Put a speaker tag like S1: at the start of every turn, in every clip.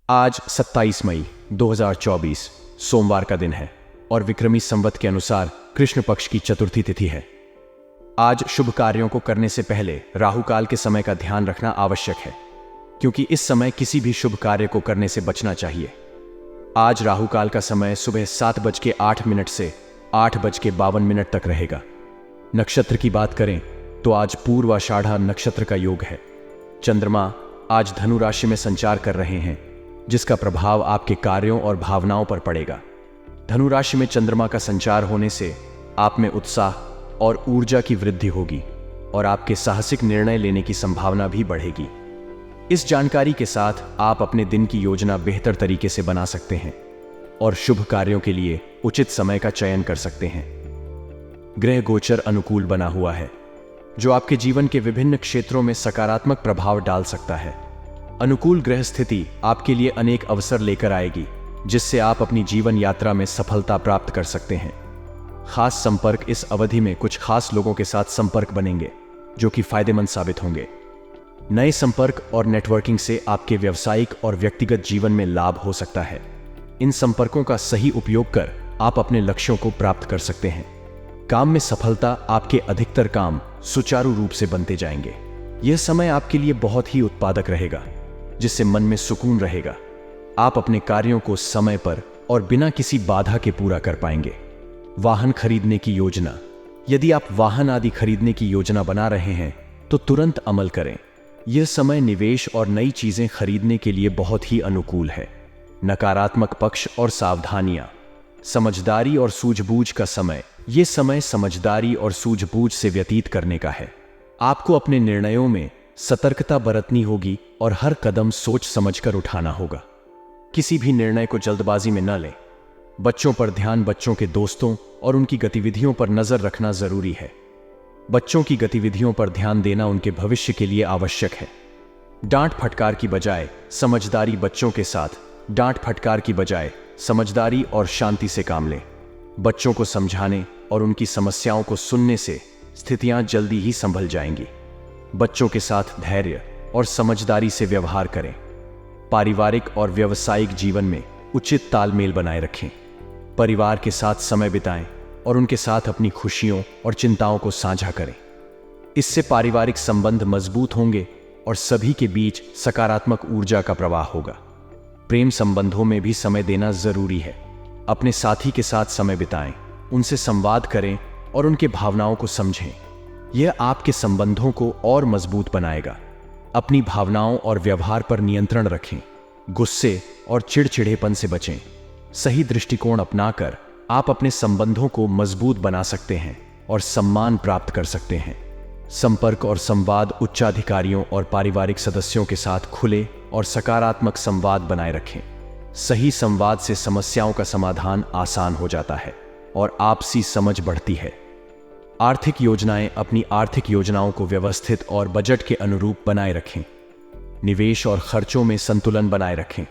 S1: आज 27 मई 2024 सोमवार का दिन है और विक्रमी संवत के अनुसार कृष्ण पक्ष की चतुर्थी तिथि है। आज शुभ कार्यों को करने से पहले राहु काल के समय का ध्यान रखना आवश्यक है, क्योंकि इस समय किसी भी शुभ कार्य को करने से बचना चाहिए। आज राहु काल का समय सुबह 7:08 से 8:52 तक रहेगा। नक्षत्र की बात करें तो आज पूर्वाषाढ़ा नक्षत्र का योग है। चंद्रमा आज धनु राशि में संचार कर रहे हैं, जिसका प्रभाव आपके कार्यों और भावनाओं पर पड़ेगा। धनु राशि में चंद्रमा का संचार होने से आप में उत्साह और ऊर्जा की वृद्धि होगी और आपके साहसिक निर्णय लेने की संभावना भी बढ़ेगी। इस जानकारी के साथ आप अपने दिन की योजना बेहतर तरीके से बना सकते हैं और शुभ कार्यों के लिए उचित समय का चयन कर सकते हैं। ग्रह गोचर अनुकूल बना हुआ है, जो आपके जीवन के विभिन्न क्षेत्रों में सकारात्मक प्रभाव डाल सकता है। अनुकूल ग्रह स्थिति आपके लिए अनेक अवसर लेकर आएगी, जिससे आप अपनी जीवन यात्रा में सफलता प्राप्त कर सकते हैं। खास संपर्क इस अवधि में कुछ खास लोगों के साथ संपर्क बनेंगे, जो कि फायदेमंद साबित होंगे। नए संपर्क और नेटवर्किंग से आपके व्यावसायिक और व्यक्तिगत जीवन में लाभ हो सकता है। इन संपर्कों का सही उपयोग कर आप अपने लक्ष्यों को प्राप्त कर सकते हैं। काम में सफलता, आपके अधिकतर काम सुचारू रूप से बनते जाएंगे। यह समय आपके लिए बहुत ही उत्पादक रहेगा, जिससे मन में सुकून रहेगा। आप अपने कार्यों को समय पर और बिना किसी बाधा के पूरा कर पाएंगे। वाहन खरीदने की योजना। यदि आप वाहन आदि खरीदने की योजना बना रहे हैं तो तुरंत अमल करें। यह समय निवेश और नई चीजें खरीदने के लिए बहुत ही अनुकूल है। नकारात्मक पक्ष और सावधानियां। समझदारी और सूझबूझ का समय। यह समय समझदारी और सूझबूझ से व्यतीत करने का है। आपको अपने निर्णयों में सतर्कता बरतनी होगी और हर कदम सोच समझकर उठाना होगा। किसी भी निर्णय को जल्दबाजी में न लें। बच्चों पर ध्यान। बच्चों के दोस्तों और उनकी गतिविधियों पर नजर रखना जरूरी है। बच्चों की गतिविधियों पर ध्यान देना उनके भविष्य के लिए आवश्यक है। डांट फटकार की बजाय समझदारी। बच्चों के साथ डांट फटकार की बजाय समझदारी और शांति से काम लें। बच्चों को समझाने और उनकी समस्याओं को सुनने से स्थितियां जल्दी ही संभल जाएंगी। बच्चों के साथ धैर्य और समझदारी से व्यवहार करें। पारिवारिक और व्यावसायिक जीवन में उचित तालमेल बनाए रखें। परिवार के साथ समय बिताएं और उनके साथ अपनी खुशियों और चिंताओं को साझा करें। इससे पारिवारिक संबंध मजबूत होंगे और सभी के बीच सकारात्मक ऊर्जा का प्रवाह होगा। प्रेम संबंधों में भी समय देना जरूरी है। अपने साथी के साथ समय बिताएं, उनसे संवाद करें और उनके भावनाओं को समझें। यह आपके संबंधों को और मजबूत बनाएगा। अपनी भावनाओं और व्यवहार पर नियंत्रण रखें। गुस्से और चिड़चिड़ेपन से बचें। सही दृष्टिकोण अपनाकर आप अपने संबंधों को मजबूत बना सकते हैं और सम्मान प्राप्त कर सकते हैं। संपर्क और संवाद। उच्चाधिकारियों और पारिवारिक सदस्यों के साथ खुले और सकारात्मक संवाद बनाए रखें। सही संवाद से समस्याओं का समाधान आसान हो जाता है और आपसी समझ बढ़ती है। आर्थिक योजनाएं। अपनी आर्थिक योजनाओं को व्यवस्थित और बजट के अनुरूप बनाए रखें। निवेश और खर्चों में संतुलन बनाए रखें।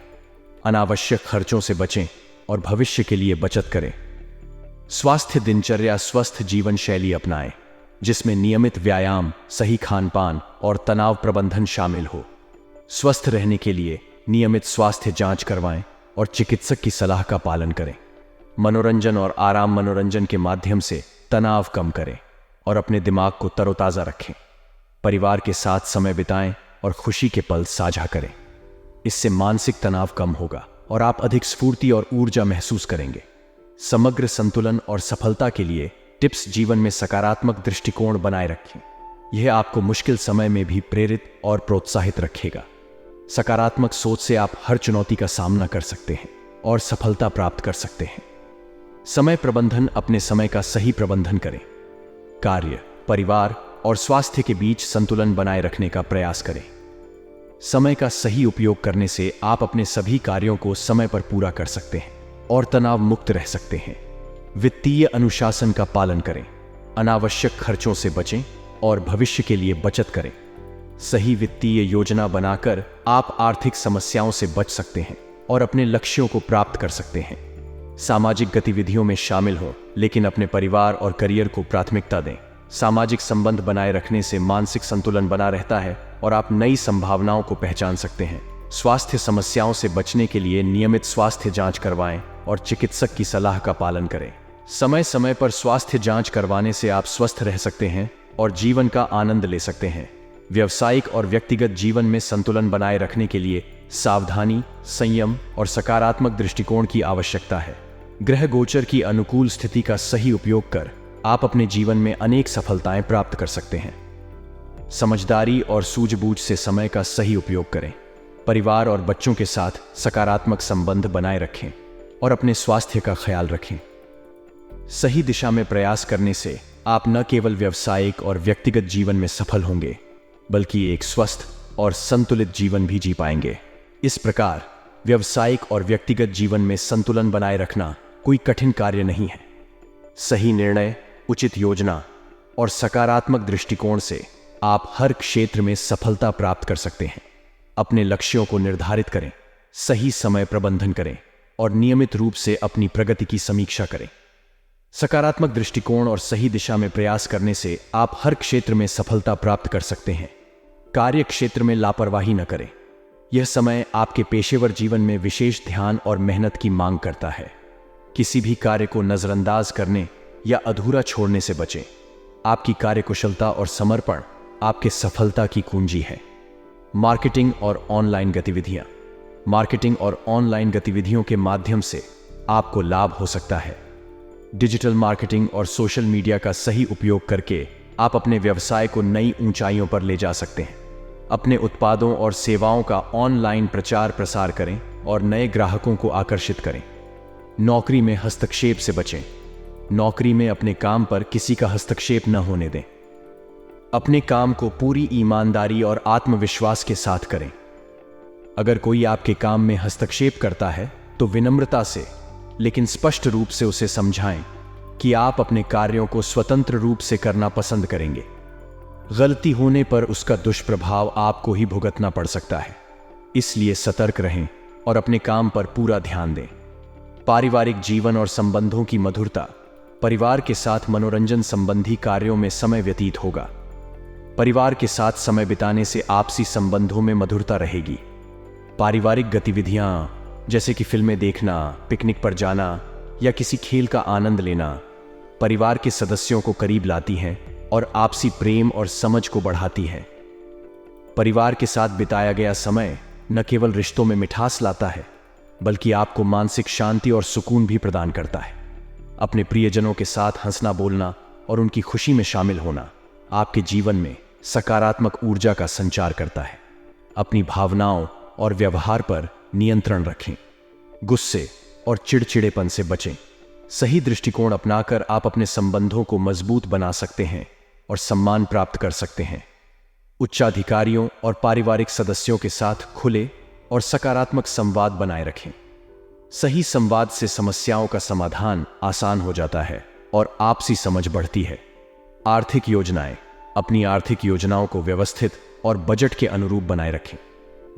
S1: अनावश्यक खर्चों से बचें और भविष्य के लिए बचत करें। स्वास्थ्य दिनचर्या। स्वस्थ जीवन शैली अपनाएं, जिसमें नियमित व्यायाम, सही खानपान और तनाव प्रबंधन शामिल हो। स्वस्थ रहने के लिए नियमित स्वास्थ्य जांच करवाएं और चिकित्सक की सलाह का पालन करें। मनोरंजन और आराम। मनोरंजन के माध्यम से तनाव कम करें और अपने दिमाग को तरोताजा रखें। परिवार के साथ समय बिताएं और खुशी के पल साझा करें। इससे मानसिक तनाव कम होगा और आप अधिक स्फूर्ति और ऊर्जा महसूस करेंगे। समग्र संतुलन और सफलता के लिए टिप्स। जीवन में सकारात्मक दृष्टिकोण बनाए रखें। यह आपको मुश्किल समय में भी प्रेरित और प्रोत्साहित रखेगा। सकारात्मक सोच से आप हर चुनौती का सामना कर सकते हैं और सफलता प्राप्त कर सकते हैं। समय प्रबंधन। अपने समय का सही प्रबंधन करें। कार्य, परिवार और स्वास्थ्य के बीच संतुलन बनाए रखने का प्रयास करें। समय का सही उपयोग करने से आप अपने सभी कार्यों को समय पर पूरा कर सकते हैं और तनाव मुक्त रह सकते हैं। वित्तीय अनुशासन का पालन करें। अनावश्यक खर्चों से बचें और भविष्य के लिए बचत करें। सही वित्तीय योजना बनाकर आप आर्थिक समस्याओं से बच सकते हैं और अपने लक्ष्यों को प्राप्त कर सकते हैं। सामाजिक गतिविधियों में शामिल हो, लेकिन अपने परिवार और करियर को प्राथमिकता दें। सामाजिक संबंध बनाए रखने से मानसिक संतुलन बना रहता है और आप नई संभावनाओं को पहचान सकते हैं। स्वास्थ्य समस्याओं से बचने के लिए नियमित स्वास्थ्य जांच करवाएं और चिकित्सक की सलाह का पालन करें। समय समय पर स्वास्थ्य जांच करवाने से आप स्वस्थ रह सकते हैं और जीवन का आनंद ले सकते हैं। व्यावसायिक और व्यक्तिगत जीवन में संतुलन बनाए रखने के लिए सावधानी, संयम और सकारात्मक दृष्टिकोण की आवश्यकता है। ग्रह गोचर की अनुकूल स्थिति का सही उपयोग कर आप अपने जीवन में अनेक सफलताएं प्राप्त कर सकते हैं। समझदारी और सूझबूझ से समय का सही उपयोग करें। परिवार और बच्चों के साथ सकारात्मक संबंध बनाए रखें और अपने स्वास्थ्य का ख्याल रखें। सही दिशा में प्रयास करने से आप न केवल व्यावसायिक और व्यक्तिगत जीवन में सफल होंगे, बल्कि एक स्वस्थ और संतुलित जीवन भी जी पाएंगे। इस प्रकार व्यावसायिक और व्यक्तिगत जीवन में संतुलन बनाए रखना कोई कठिन कार्य नहीं है। सही निर्णय, उचित योजना और सकारात्मक दृष्टिकोण से आप हर क्षेत्र में सफलता प्राप्त कर सकते हैं। अपने लक्ष्यों को निर्धारित करें, सही समय प्रबंधन करें और नियमित रूप से अपनी प्रगति की समीक्षा करें। सकारात्मक दृष्टिकोण और सही दिशा में प्रयास करने से आप हर क्षेत्र में सफलता प्राप्त कर सकते हैं। कार्य क्षेत्र में लापरवाही न करें। यह समय आपके पेशेवर जीवन में विशेष ध्यान और मेहनत की मांग करता है। किसी भी कार्य को नजरअंदाज करने या अधूरा छोड़ने से बचें। आपकी कार्यकुशलता और समर्पण आपके सफलता की कुंजी है। मार्केटिंग और ऑनलाइन गतिविधियां। मार्केटिंग और ऑनलाइन गतिविधियों के माध्यम से आपको लाभ हो सकता है। डिजिटल मार्केटिंग और सोशल मीडिया का सही उपयोग करके आप अपने व्यवसाय को नई ऊंचाइयों पर ले जा सकते हैं। अपने उत्पादों और सेवाओं का ऑनलाइन प्रचार प्रसार करें और नए ग्राहकों को आकर्षित करें। नौकरी में हस्तक्षेप से बचें। नौकरी में अपने काम पर किसी का हस्तक्षेप न होने दें। अपने काम को पूरी ईमानदारी और आत्मविश्वास के साथ करें। अगर कोई आपके काम में हस्तक्षेप करता है तो विनम्रता से लेकिन स्पष्ट रूप से उसे समझाएं कि आप अपने कार्यों को स्वतंत्र रूप से करना पसंद करेंगे। गलती होने पर उसका दुष्प्रभाव आपको ही भुगतना पड़ सकता है, इसलिए सतर्क रहें और अपने काम पर पूरा ध्यान दें। पारिवारिक जीवन और संबंधों की मधुरता। परिवार के साथ मनोरंजन संबंधी कार्यों में समय व्यतीत होगा। परिवार के साथ समय बिताने से आपसी संबंधों में मधुरता रहेगी। पारिवारिक गतिविधियां जैसे कि फिल्में देखना, पिकनिक पर जाना या किसी खेल का आनंद लेना परिवार के सदस्यों को करीब लाती हैं और आपसी प्रेम और समझ को बढ़ाती है। परिवार के साथ बिताया गया समय न केवल रिश्तों में मिठास लाता है, बल्कि आपको मानसिक शांति और सुकून भी प्रदान करता है। अपने प्रियजनों के साथ हंसना, बोलना और उनकी खुशी में शामिल होना आपके जीवन में सकारात्मक ऊर्जा का संचार करता है। अपनी भावनाओं और व्यवहार पर नियंत्रण रखें। गुस्से और चिड़चिड़ेपन से बचें। सही दृष्टिकोण अपनाकर आप अपने संबंधों को मजबूत बना सकते हैं और सम्मान प्राप्त कर सकते हैं। उच्चाधिकारियों और पारिवारिक सदस्यों के साथ खुले और सकारात्मक संवाद बनाए रखें। सही संवाद से समस्याओं का समाधान आसान हो जाता है और आपसी समझ बढ़ती है। आर्थिक योजनाएं। अपनी आर्थिक योजनाओं को व्यवस्थित और बजट के अनुरूप बनाए रखें।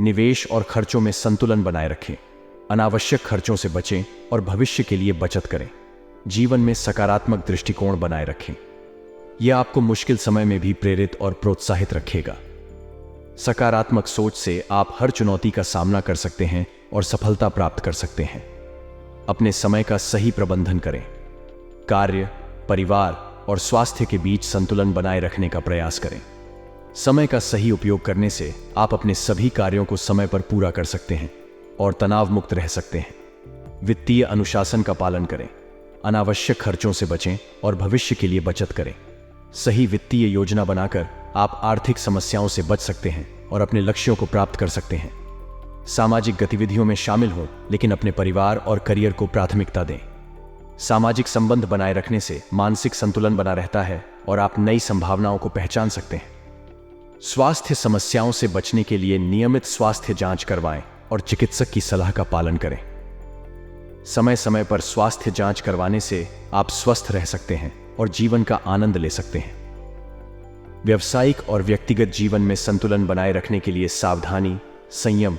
S1: निवेश और खर्चों में संतुलन बनाए रखें। अनावश्यक खर्चों से बचें और भविष्य के लिए बचत करें। जीवन में सकारात्मक दृष्टिकोण बनाए रखें। यह आपको मुश्किल समय में भी प्रेरित और प्रोत्साहित रखेगा। सकारात्मक सोच से आप हर चुनौती का सामना कर सकते हैं और सफलता प्राप्त कर सकते हैं। अपने समय का सही प्रबंधन करें। कार्य, परिवार और स्वास्थ्य के बीच संतुलन बनाए रखने का प्रयास करें। समय का सही उपयोग करने से आप अपने सभी कार्यों को समय पर पूरा कर सकते हैं और तनाव मुक्त रह सकते हैं। वित्तीय अनुशासन का पालन करें। अनावश्यक खर्चों से बचें और भविष्य के लिए बचत करें। सही वित्तीय योजना बनाकर आप आर्थिक समस्याओं से बच सकते हैं और अपने लक्ष्यों को प्राप्त कर सकते हैं। सामाजिक गतिविधियों में शामिल हों, लेकिन अपने परिवार और करियर को प्राथमिकता दें। सामाजिक संबंध बनाए रखने से मानसिक संतुलन बना रहता है और आप नई संभावनाओं को पहचान सकते हैं। स्वास्थ्य समस्याओं से बचने के लिए नियमित स्वास्थ्य जांच करवाएं और चिकित्सक की सलाह का पालन करें। समय समय पर स्वास्थ्य जांच करवाने से आप स्वस्थ रह सकते हैं और जीवन का आनंद ले सकते हैं। व्यावसायिक और व्यक्तिगत जीवन में संतुलन बनाए रखने के लिए सावधानी, संयम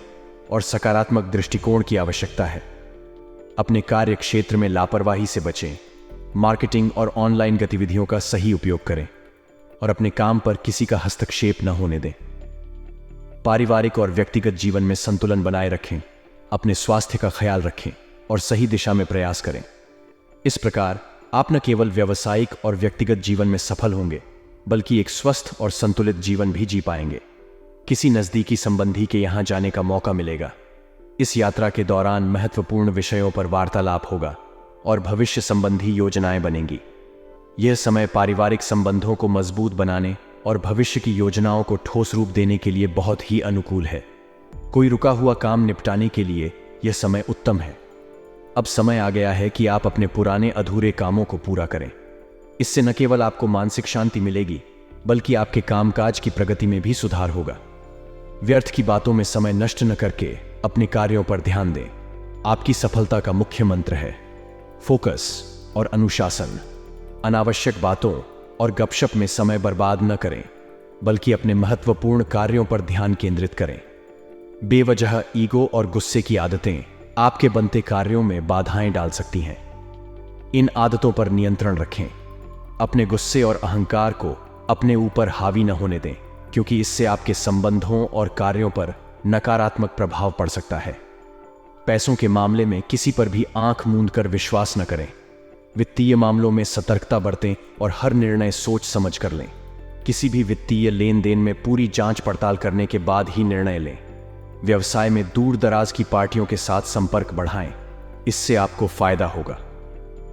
S1: और सकारात्मक दृष्टिकोण की आवश्यकता है। अपने कार्य क्षेत्र में लापरवाही से बचें। मार्केटिंग और ऑनलाइन गतिविधियों का सही उपयोग करें और अपने काम पर किसी का हस्तक्षेप न होने दें। पारिवारिक और व्यक्तिगत जीवन में संतुलन बनाए रखें, अपने स्वास्थ्य का ख्याल रखें और सही दिशा में प्रयास करें। इस प्रकार आप न केवल व्यावसायिक और व्यक्तिगत जीवन में सफल होंगे, बल्कि एक स्वस्थ और संतुलित जीवन भी जी पाएंगे। किसी नज़दीकी संबंधी के यहाँ जाने का मौका मिलेगा। इस यात्रा के दौरान महत्वपूर्ण विषयों पर वार्तालाप होगा और भविष्य संबंधी योजनाएं बनेंगी। यह समय पारिवारिक संबंधों को मजबूत बनाने और भविष्य की योजनाओं को ठोस रूप देने के लिए बहुत ही अनुकूल है। कोई रुका हुआ काम निपटाने के लिए यह समय उत्तम है। अब समय आ गया है कि आप अपने पुराने अधूरे कामों को पूरा करें। इससे न केवल आपको मानसिक शांति मिलेगी, बल्कि आपके कामकाज की प्रगति में भी सुधार होगा। व्यर्थ की बातों में समय नष्ट न करके अपने कार्यों पर ध्यान दें। आपकी सफलता का मुख्य मंत्र है फोकस और अनुशासन। अनावश्यक बातों और गपशप में समय बर्बाद न करें, बल्कि अपने महत्वपूर्ण कार्यों पर ध्यान केंद्रित करें। बेवजह ईगो और गुस्से की आदतें आपके बनते कार्यों में बाधाएं डाल सकती हैं। इन आदतों पर नियंत्रण रखें। अपने गुस्से और अहंकार को अपने ऊपर हावी न होने दें, क्योंकि इससे आपके संबंधों और कार्यों पर नकारात्मक प्रभाव पड़ सकता है। पैसों के मामले में किसी पर भी आंख मूंद कर विश्वास न करें। वित्तीय मामलों में सतर्कता बरतें और हर निर्णय सोच समझ कर लें। किसी भी वित्तीय लेन देन में पूरी जांच पड़ताल करने के बाद ही निर्णय लें। व्यवसाय में दूर दराज की पार्टियों के साथ संपर्क बढ़ाएं, इससे आपको फायदा होगा।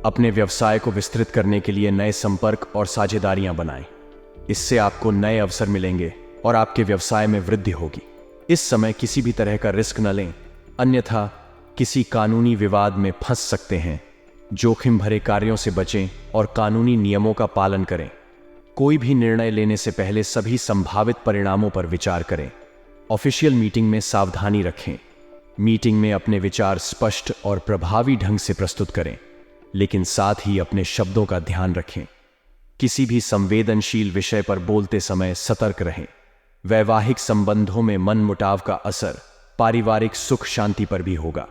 S1: अपने व्यवसाय को विस्तृत करने के लिए नए संपर्क और साझेदारियां बनाएं, इससे आपको नए अवसर मिलेंगे और आपके व्यवसाय में वृद्धि होगी। इस समय किसी भी तरह का रिस्क न लें, अन्यथा किसी कानूनी विवाद में फंस सकते हैं। जोखिम भरे कार्यों से बचें और कानूनी नियमों का पालन करें। कोई भी निर्णय लेने से पहले सभी संभावित परिणामों पर विचार करें। ऑफिशियल मीटिंग में सावधानी रखें। मीटिंग में अपने विचार स्पष्ट और प्रभावी ढंग से प्रस्तुत करें, लेकिन साथ ही अपने शब्दों का ध्यान रखें। किसी भी संवेदनशील विषय पर बोलते समय सतर्क रहें। वैवाहिक संबंधों में मनमुटाव का असर पारिवारिक सुख शांति पर भी होगा।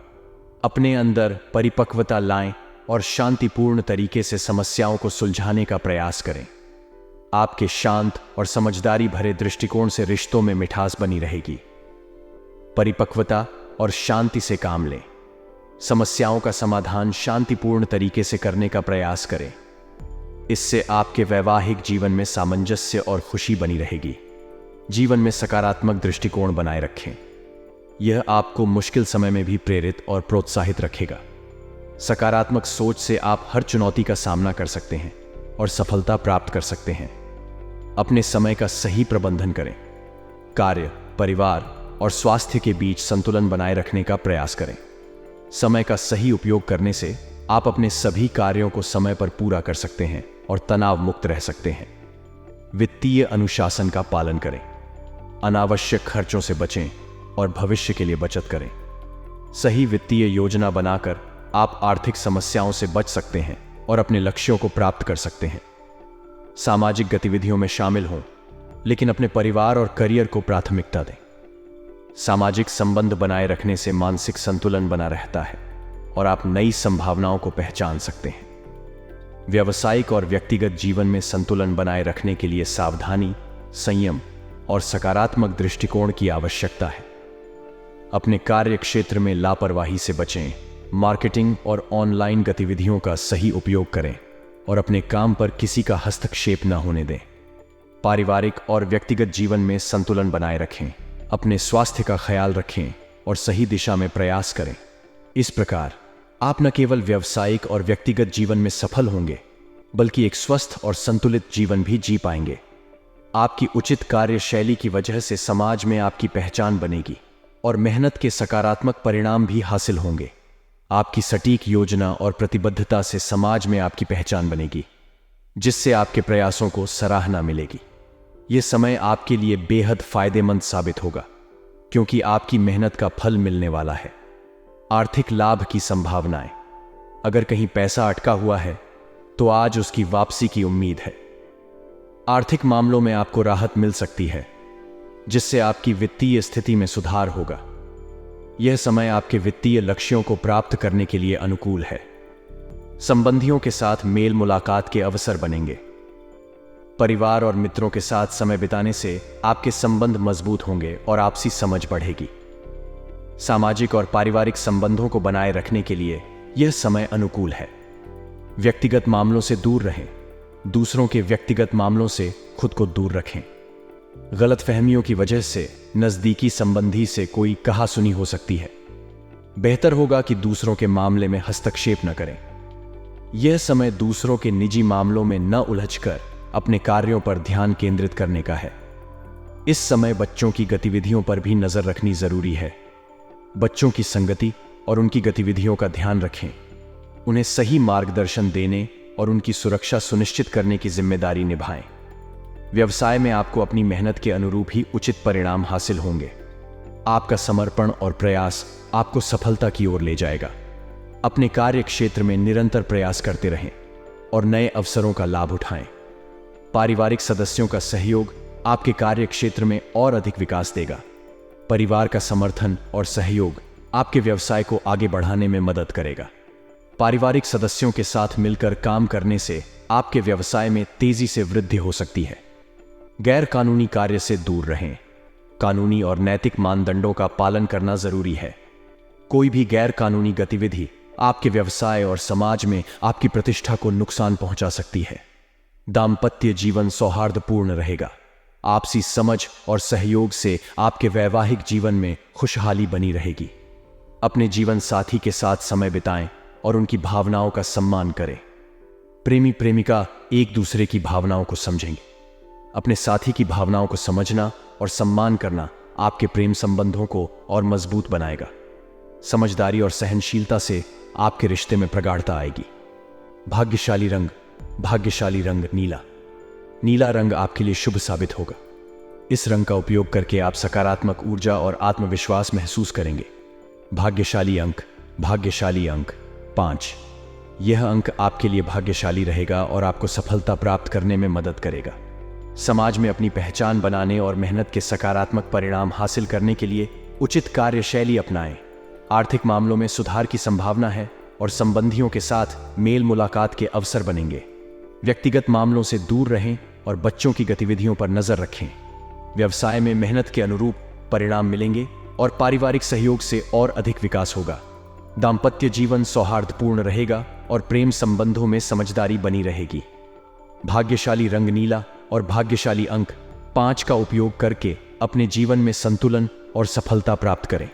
S1: अपने अंदर परिपक्वता लाएं और शांतिपूर्ण तरीके से समस्याओं को सुलझाने का प्रयास करें। आपके शांत और समझदारी भरे दृष्टिकोण से रिश्तों में मिठास बनी रहेगी। परिपक्वता और शांति से काम लें। समस्याओं का समाधान शांतिपूर्ण तरीके से करने का प्रयास करें। इससे आपके वैवाहिक जीवन में सामंजस्य और खुशी बनी रहेगी। जीवन में सकारात्मक दृष्टिकोण बनाए रखें। यह आपको मुश्किल समय में भी प्रेरित और प्रोत्साहित रखेगा। सकारात्मक सोच से आप हर चुनौती का सामना कर सकते हैं और सफलता प्राप्त कर सकते हैं। अपने समय का सही प्रबंधन करें। कार्य, परिवार और स्वास्थ्य के बीच संतुलन बनाए रखने का प्रयास करें। समय का सही उपयोग करने से आप अपने सभी कार्यों को समय पर पूरा कर सकते हैं और तनाव मुक्त रह सकते हैं। वित्तीय अनुशासन का पालन करें। अनावश्यक खर्चों से बचें और भविष्य के लिए बचत करें। सही वित्तीय योजना बनाकर आप आर्थिक समस्याओं से बच सकते हैं और अपने लक्ष्यों को प्राप्त कर सकते हैं। सामाजिक गतिविधियों में शामिल हों, लेकिन अपने परिवार और करियर को प्राथमिकता दें। सामाजिक संबंध बनाए रखने से मानसिक संतुलन बना रहता है और आप नई संभावनाओं को पहचान सकते हैं। व्यावसायिक और व्यक्तिगत जीवन में संतुलन बनाए रखने के लिए सावधानी, संयम और सकारात्मक दृष्टिकोण की आवश्यकता है। अपने कार्य क्षेत्र में लापरवाही से बचें। मार्केटिंग और ऑनलाइन गतिविधियों का सही उपयोग करें और अपने काम पर किसी का हस्तक्षेप न होने दें। पारिवारिक और व्यक्तिगत जीवन में संतुलन बनाए रखें। अपने स्वास्थ्य का ख्याल रखें और सही दिशा में प्रयास करें। इस प्रकार आप न केवल व्यावसायिक और व्यक्तिगत जीवन में सफल होंगे, बल्कि एक स्वस्थ और संतुलित जीवन भी जी पाएंगे। आपकी उचित कार्यशैली की वजह से समाज में आपकी पहचान बनेगी और मेहनत के सकारात्मक परिणाम भी हासिल होंगे। आपकी सटीक योजना और प्रतिबद्धता से समाज में आपकी पहचान बनेगी, जिससे आपके प्रयासों को सराहना मिलेगी। यह समय आपके लिए बेहद फायदेमंद साबित होगा, क्योंकि आपकी मेहनत का फल मिलने वाला है। आर्थिक लाभ की संभावनाएं। अगर कहीं पैसा अटका हुआ है, तो आज उसकी वापसी की उम्मीद है। आर्थिक मामलों में आपको राहत मिल सकती है, जिससे आपकी वित्तीय स्थिति में सुधार होगा। यह समय आपके वित्तीय लक्ष्यों को प्राप्त करने के लिए अनुकूल है। संबंधियों के साथ मेल मुलाकात के अवसर बनेंगे। परिवार और मित्रों के साथ समय बिताने से आपके संबंध मजबूत होंगे और आपसी समझ बढ़ेगी। सामाजिक और पारिवारिक संबंधों को बनाए रखने के लिए यह समय अनुकूल है। व्यक्तिगत मामलों से दूर रहें। दूसरों के व्यक्तिगत मामलों से खुद को दूर रखें। गलतफहमियों की वजह से नजदीकी संबंधी से कोई कहासुनी हो सकती है। बेहतर होगा कि दूसरों के मामले में हस्तक्षेप न करें। यह समय दूसरों के निजी मामलों में न उलझकर अपने कार्यों पर ध्यान केंद्रित करने का है। इस समय बच्चों की गतिविधियों पर भी नजर रखनी जरूरी है। बच्चों की संगति और उनकी गतिविधियों का ध्यान रखें। उन्हें सही मार्गदर्शन देने और उनकी सुरक्षा सुनिश्चित करने की जिम्मेदारी निभाएं। व्यवसाय में आपको अपनी मेहनत के अनुरूप ही उचित परिणाम हासिल होंगे। आपका समर्पण और प्रयास आपको सफलता की ओर ले जाएगा। अपने कार्य क्षेत्र में निरंतर प्रयास करते रहें और नए अवसरों का लाभ उठाएं। पारिवारिक सदस्यों का सहयोग आपके कार्य क्षेत्र में और अधिक विकास देगा। परिवार का समर्थन और सहयोग आपके व्यवसाय को आगे बढ़ाने में मदद करेगा। पारिवारिक सदस्यों के साथ मिलकर काम करने से आपके व्यवसाय में तेजी से वृद्धि हो सकती है। गैर कानूनी कार्य से दूर रहें। कानूनी और नैतिक मानदंडों का पालन करना जरूरी है। कोई भी गैर कानूनी गतिविधि आपके व्यवसाय और समाज में आपकी प्रतिष्ठा को नुकसान पहुंचा सकती है। दाम्पत्य जीवन सौहार्दपूर्ण रहेगा। आपसी समझ और सहयोग से आपके वैवाहिक जीवन में खुशहाली बनी रहेगी। अपने जीवन साथी के साथ समय बिताएं और उनकी भावनाओं का सम्मान करें। प्रेमी प्रेमिका एक दूसरे की भावनाओं को समझेंगे। अपने साथी की भावनाओं को समझना और सम्मान करना आपके प्रेम संबंधों को और मजबूत बनाएगा। समझदारी और सहनशीलता से आपके रिश्ते में प्रगाढ़ता आएगी। भाग्यशाली रंग नीला। नीला रंग आपके लिए शुभ साबित होगा। इस रंग का उपयोग करके आप सकारात्मक ऊर्जा और आत्मविश्वास महसूस करेंगे। भाग्यशाली अंक 5। यह अंक आपके लिए भाग्यशाली रहेगा और आपको सफलता प्राप्त करने में मदद करेगा। समाज में अपनी पहचान बनाने और मेहनत के सकारात्मक परिणाम हासिल करने के लिए उचित कार्यशैली अपनाएं। आर्थिक मामलों में सुधार की संभावना है और संबंधियों के साथ मेल मुलाकात के अवसर बनेंगे। व्यक्तिगत मामलों से दूर रहें और बच्चों की गतिविधियों पर नजर रखें। व्यवसाय में मेहनत के अनुरूप परिणाम मिलेंगे और पारिवारिक सहयोग से और अधिक विकास होगा। दाम्पत्य जीवन सौहार्दपूर्ण रहेगा और प्रेम संबंधों में समझदारी बनी रहेगी। भाग्यशाली रंग नीला और भाग्यशाली अंक 5 का उपयोग करके अपने जीवन में संतुलन और सफलता प्राप्त करें।